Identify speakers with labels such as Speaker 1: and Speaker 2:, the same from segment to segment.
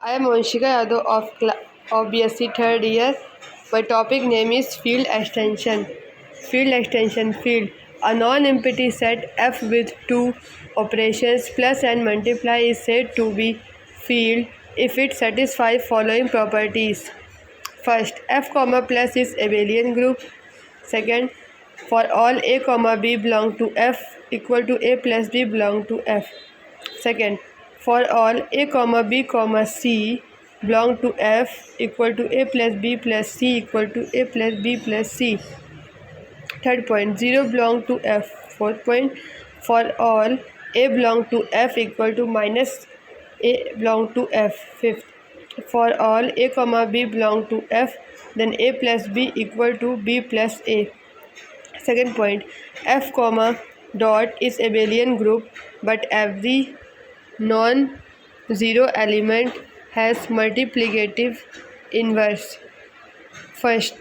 Speaker 1: I am Monshika Yadav of BSc third year. My topic name is field extension. Field extension field. A non-empty set F with two operations plus and multiply is said to be field if it satisfies following properties. First, F comma plus is abelian group. Second, for all A comma B belong to F equal to A plus B belong to F. Second, for all A comma B comma C belong to F equal to A plus B plus C equal to A plus B plus C. Third point, 0 belong to F. Fourth point, for all A belong to F equal to minus A belong to F. Fifth, for all A comma B belong to F, then A plus B equal to B plus A. Second point, F comma dot is abelian group, but every non-zero element has multiplicative inverse. First,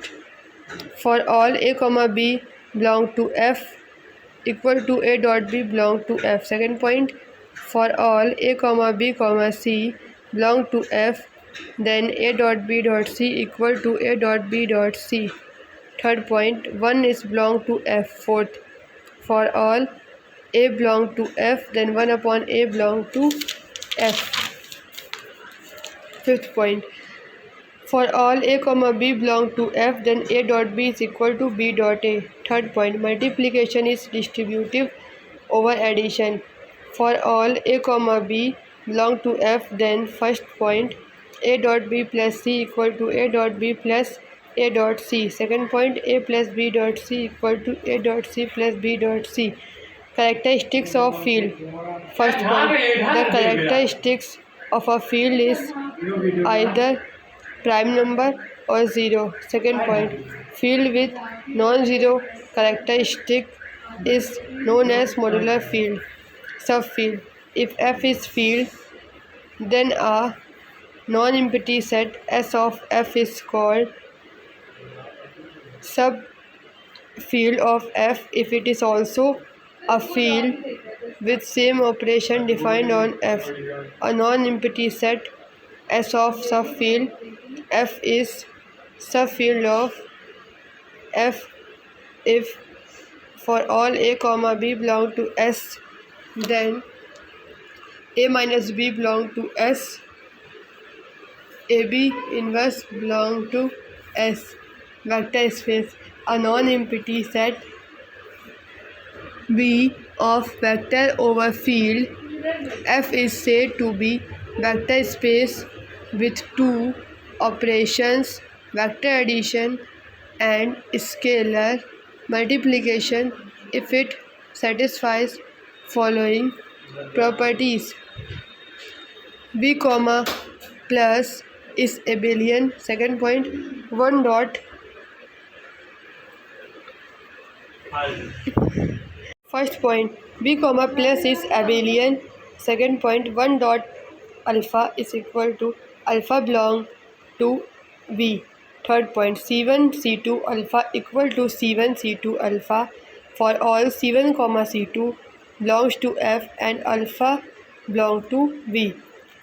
Speaker 1: for all A comma B belong to F equal to A dot B belong to F. Second point, for all A comma B comma C belong to F, then A dot B dot C equal to A dot B dot C. Third point, 1 is belong to F. Fourth, for all A belong to F, then 1 upon A belong to F. Fifth point, for all A comma B belong to F, then A dot B is equal to B dot A. Third point, multiplication is distributive over addition. For all A comma B belong to F, then first point, A dot B plus C equal to A dot B plus A dot C. Second point, A plus B dot C equal to A dot C plus B dot C. Characteristics of field. First point, the characteristics of a field is either prime number or zero. Second point, field with non-zero characteristic is known as modular field. Subfield. If F is field, then a non-empty set S of F is called subfield of F if it is also a field with same operation defined on F. A non-empty set S of subfield F is subfield of F if for all A comma B belong to S, then A minus B belong to S, AB inverse belong to S. Vector space. A non-empty set B of vector over field F is said to be vector space with two operations, vector addition and scalar multiplication if it satisfies following properties. B comma plus is abelian. Second point, 1 dot. First point, B comma plus is abelian. Second point, 1 dot alpha is equal to alpha belong to V. Third point, C1 C2 alpha equal to C1 C2 alpha for all C1 comma C2 belongs to F and alpha belong to V.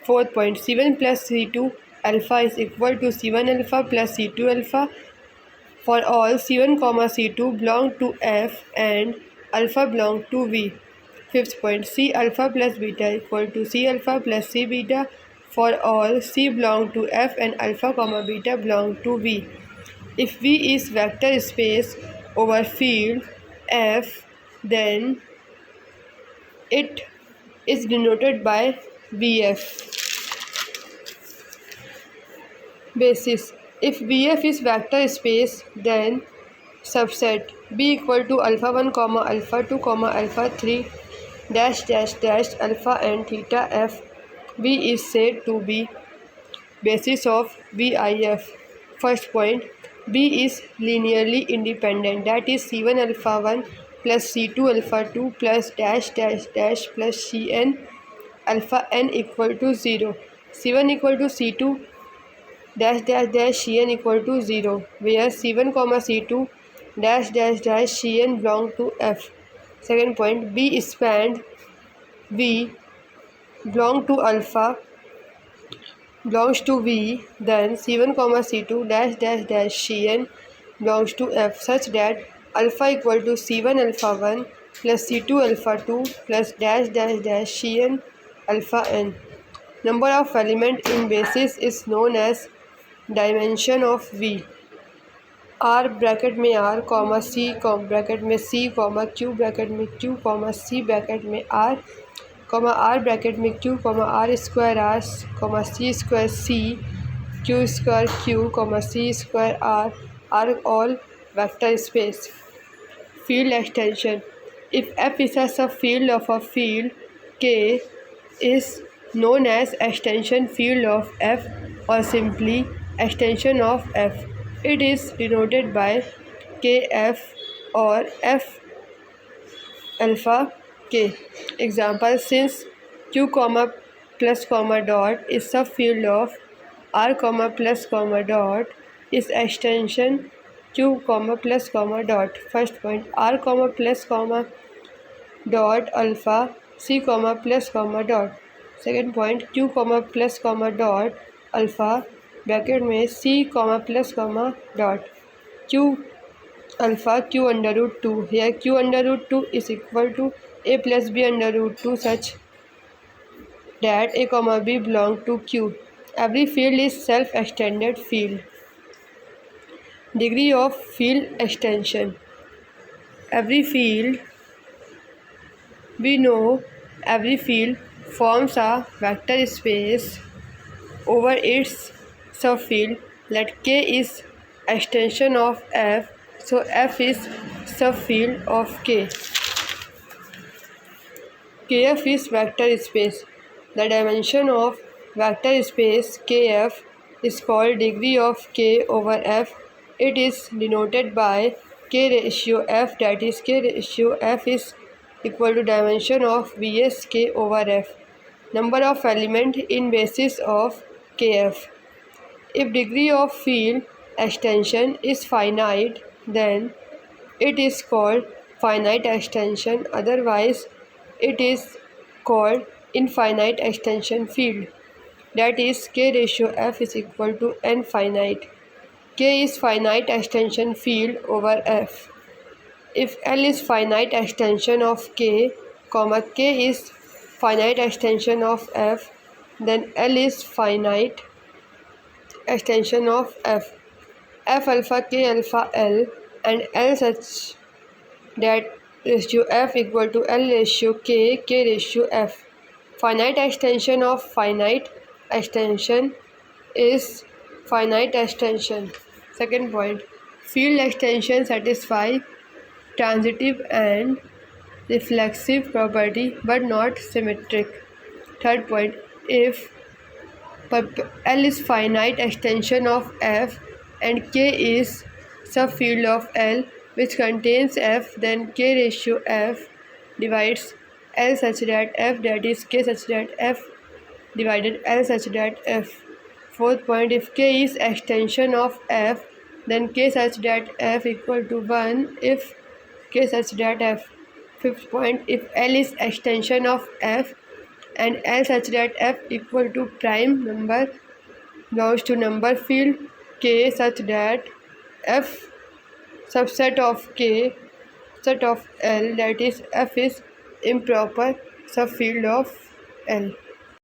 Speaker 1: Fourth point, C1 plus C2 alpha is equal to C1 alpha plus C2 alpha for all C1 comma C2 belong to F and alpha belong to V. Fifth point, C alpha plus beta equal to C alpha plus C beta for all C belong to F and alpha comma beta belong to V. If V is vector space over field F, then it is denoted by VF. Basis. If VF is vector space, then subset B equal to alpha 1 comma alpha 2 comma alpha 3 dash dash dash alpha and theta F. B is said to be basis of VIF. First point, B is linearly independent, that is C1 alpha 1 plus C2 alpha 2 plus dash dash dash plus Cn alpha n equal to 0. C1 equal to C2 dash dash dash Cn equal to 0, where C1 comma C2 dash dash dash Cn belong to F. Second point, B spanned V belong to alpha belongs to V, then C1, C2 dash dash dash Cn belongs to F such that alpha equal to C1 alpha 1 plus C2 alpha 2 plus dash dash dash Cn alpha n. Number of element in basis is known as dimension of V. R bracket में R comma C bracket में C comma Q bracket में Q comma C bracket में R comma R bracket में Q comma R square R comma C square C Q square Q comma C square R are all vector space. Field extension. If F is a subfield of a field, K is known as extension field of F or simply extension of F. It is denoted by KF or F alpha K. Example, since Q comma plus comma dot is subfield of R comma plus comma dot is extension Q comma plus comma dot. First point, R comma plus comma dot alpha C comma plus comma dot. Second point, Q comma plus comma dot alpha bracket में C comma plus comma dot Q alpha Q under root 2. Here Q under root 2 is equal to A plus B under root 2 such that A comma B belong to Q. Every field is self-extended field. Degree of field extension. Every field, we know every field forms a vector space over its subfield. Let K is extension of F, so F is subfield of K. Kf is vector space. The dimension of vector space Kf is called degree of K over F. It is denoted by K ratio F, that is K ratio F is equal to dimension of Vs K over F. Number of element in basis of Kf. If degree of field extension is finite, then it is called finite extension, otherwise it is called infinite extension field. That is K ratio F is equal to n finite. K is finite extension field over F. If L is finite extension of K, K is finite extension of F, then L is finite extension of F. F alpha K alpha L and L such that ratio F equal to L ratio K, K ratio F. Finite extension of finite extension is finite extension. Second point, field extension satisfy transitive and reflexive property but not symmetric. Third point, if L is finite extension of F and K is subfield of L which contains F, then K ratio F divides L such that F, that is K such that F divided L such that F. Fourth point, if K is extension of F, then K such that F equal to 1 if K such that F. Fifth point, if L is extension of F and L such that F equal to prime number belongs to number field K such that F subset of K set of L, that is F is improper subfield of L.